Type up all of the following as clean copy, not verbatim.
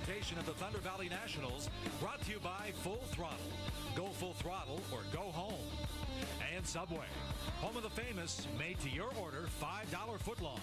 presentation of the Thunder Valley Nationals, brought to you by Full Throttle. Go full throttle or go home. And Subway, home of the famous, made to your order $5 footlong.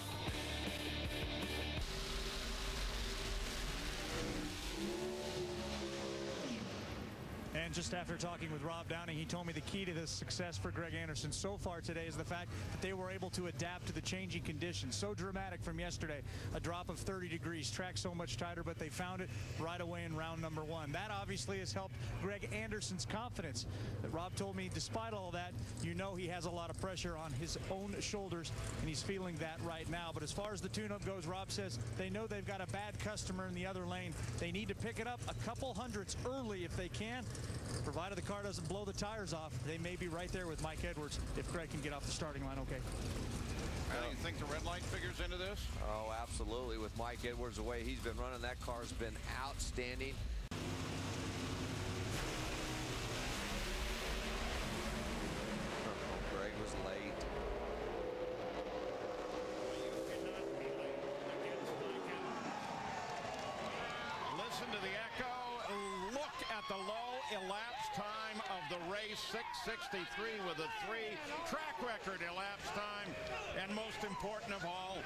And just after talking with Rob Downing, he told me the key to this success for Greg Anderson so far today is the fact that they were able to adapt to the changing conditions. So dramatic from yesterday, a drop of 30 degrees, track so much tighter, but they found it right away in round number one. That obviously has helped Greg Anderson's confidence. That Rob told me, despite all that, you know he has a lot of pressure on his own shoulders, and he's feeling that right now. But as far as the tune-up goes, Rob says they know they've got a bad customer in the other lane. They need to pick it up a couple hundredths early if they can. Provided the car doesn't blow the tires off, they may be right there with Mike Edwards if Greg can get off the starting line okay. You think the red light figures into this? Oh, absolutely. With Mike Edwards, the way he's been running, that car's been outstanding. Greg was late. Listen to the echo. Look at the low elapsed time of the race, 6:63 with a 3 track record elapsed time. And most important of all,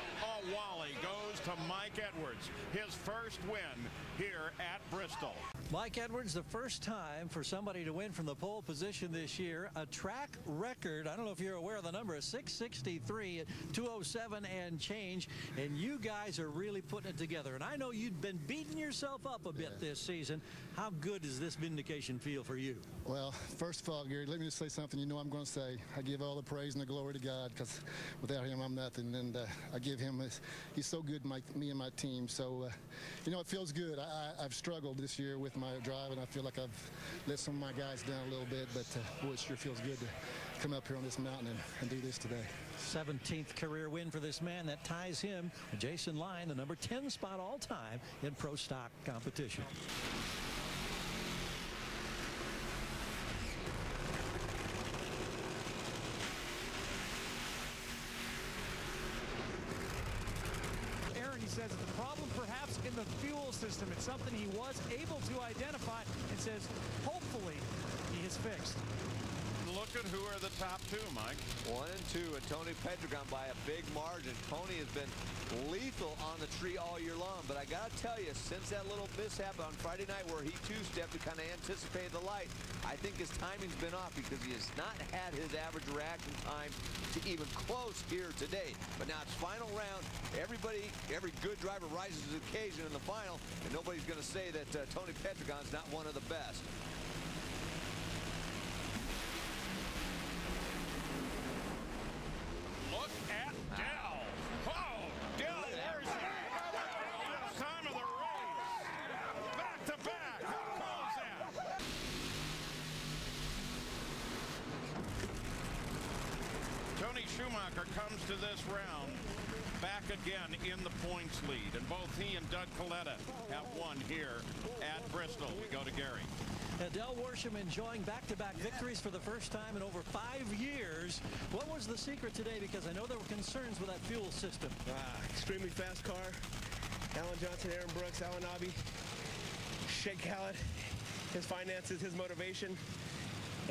Wally goes to Mike Edwards, his first win here at Bristol. Mike Edwards, the first time for somebody to win from the pole position this year, a track record. I don't know if you're aware of the number, 6:63 at 2:07 and change, and you guys are really putting it together. And I know you've been beating yourself up a bit this season. How good does this vindication feel for you? Well, first of all, Gary, let me just say something you know I'm going to say. I give all the praise and the glory to God, because without him I'm nothing, and I give him he's so good, me and my team. So you know, it feels good. I've struggled this year with my drive, and I feel like I've let some of my guys down a little bit, but boy, it sure feels good to come up here on this mountain and do this today. 17th career win for this man. That ties him, Jason Line, the number 10 spot all time in pro stock competition. He says that the problem perhaps in the fuel system. It's something he was able to identify and says hopefully he is fixed. Look at who are the top two, Mike. 1 and 2, and Tony Pedregon by a big margin. Tony has been lethal on the tree all year long, but I gotta tell you, since that little mishap on Friday night where he two-stepped to kind of anticipate the light, I think his timing's been off because he has not had his average reaction time to even close here today. But now it's final round. Every good driver rises to the occasion in the final, and nobody's going to say that Tony Pedregon's not one of the best. Look at Dell. Oh, Dell, there's the time of the race. Back to back. Who calls that? Tony Schumacher comes to this round back again in the points lead, and both he and Doug Coletta have won here at Bristol. We go to Gary. Dell Worsham enjoying back-to-back victories for the first time in over 5 years. What was the secret today? Because I know there were concerns with that fuel system. Extremely fast car. Alan Johnson, Aaron Brooks, Alan Nobby, Shea Khaled, his finances, his motivation.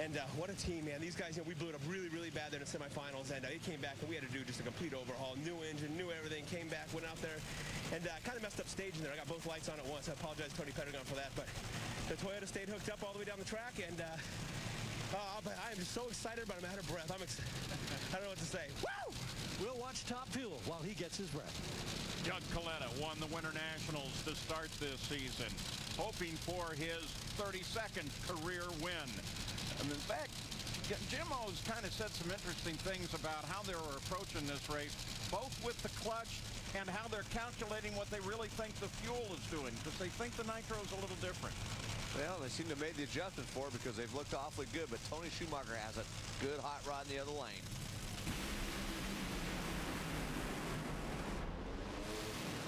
And what a team, man. These guys, we blew it up really, really bad there in the semifinals, and it came back, and we had to do just a complete overhaul. New engine, new everything, came back, went out there, and kind of messed up staging there. I got both lights on at once. I apologize to Tony Pedregon for that, but the Toyota stayed hooked up all the way down the track, and I am just so excited, but I'm out of breath. I don't know what to say. Woo! We'll watch Top Fuel while he gets his breath. Doug Coletta won the Winter Nationals to start this season, hoping for his 32nd career win. And in fact, Jim O's kind of said some interesting things about how they were approaching this race, both with the clutch and how they're calculating what they really think the fuel is doing, because they think the nitro is a little different. Well, they seem to have made the adjustment for it because they've looked awfully good, but Tony Schumacher has a good hot rod in the other lane.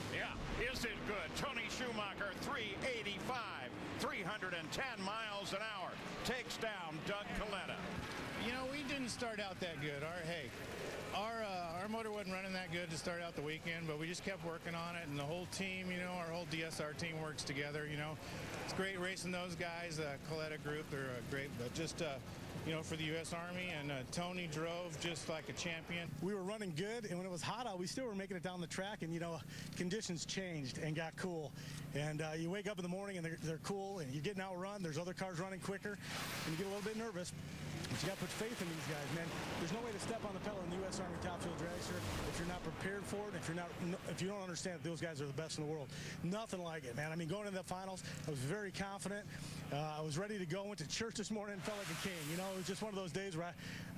Yeah, is it good? Tony Schumacher, 385, 310 miles an hour, takes down Doug Coletta. You know, we didn't start out that good. Our our motor wasn't running that good to start out the weekend, but we just kept working on it, and the whole team, you know, our whole DSR team works together, you know. It's great racing those guys, the Coletta group, they're great, but just, you know, for the U.S. Army, and Tony drove just like a champion. We were running good, and when it was hot out, we still were making it down the track, and, you know, conditions changed and got cool. And you wake up in the morning, and they're cool, and you're getting outrun. There's other cars running quicker, and you get a little bit nervous. But you got to put faith in these guys, man. There's no way to step on the pedal in the U.S. Army Top Fuel Dragster if you're not prepared for it, if you don't understand that those guys are the best in the world. Nothing like it, man. I mean, going into the finals, I was very confident. I was ready to go. Went to church this morning and felt like a king. You know, it was just one of those days where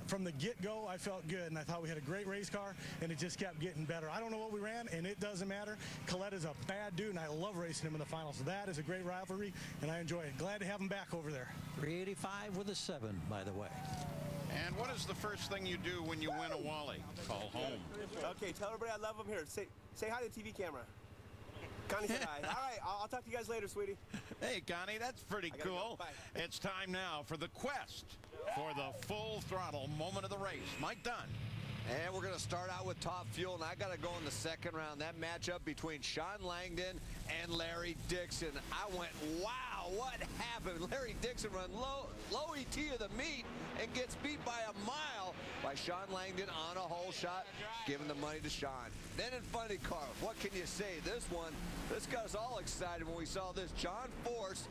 from the get-go, I felt good, and I thought we had a great race car, and it just kept getting better. I don't know what we ran, and it doesn't matter. Coletta's a bad dude, and I love racing him in the finals. So that is a great rivalry, and I enjoy it. Glad to have him back over there. 385 with a 7, by the way. And what is the first thing you do when you win a Wally? Call home. Okay, tell everybody I love them here. Say hi to the TV camera. Connie said hi. All right, I'll talk to you guys later, sweetie. Hey, Connie, that's pretty cool. Go. It's time now for the quest for the full throttle moment of the race. Mike Dunn. And we're going to start out with Top Fuel, and I got to go in the second round. That matchup between Sean Langdon and Larry Dixon. I went, wow, what happened? Larry Dixon run low ET of the meet and gets beat by a mile by Sean Langdon on a hole shot, giving the money to Sean. Then in funny car, what can you say? This got us all excited when we saw this. John Force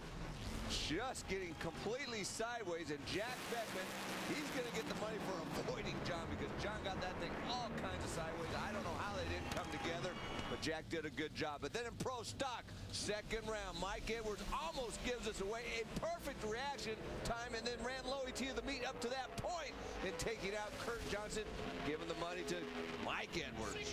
just getting completely sideways, and Jack Beckman, he's going to get the money for avoiding John, because John got that thing all kinds of sideways. I don't know how they didn't come together, but Jack did a good job. But then in pro stock, second round, Mike Edwards almost gives us away. A perfect reaction time, and then ran low ET of the meet up to that point and taking out Kurt Johnson, giving the money to Mike Edwards.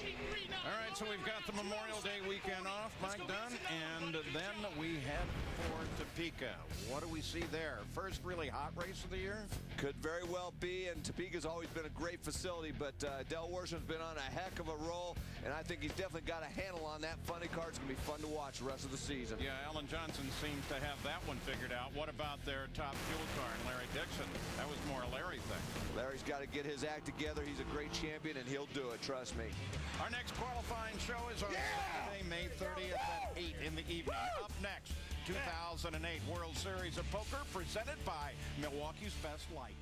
All right, so we've got the Memorial Day weekend off, Mike Dunn, and then we head for Topeka. What do we see there? First really hot race of the year? Could very well be, and Topeka's always been a great facility, but Del Worsham's been on a heck of a roll, and I think he's definitely got a handle on that. Funny car. It's going to be fun to watch the rest of the season. Yeah, Alan Johnson seems to have that one figured out. What about their Top Fuel car and Larry Dixon? That was more a Larry thing. Larry's got to get his act together. He's a great champion, and he'll do it, trust me. Our next qualifying show is on Saturday, May 30th at 8 in the evening. Up next, 2008 World Series of Poker presented by Milwaukee's Best Light.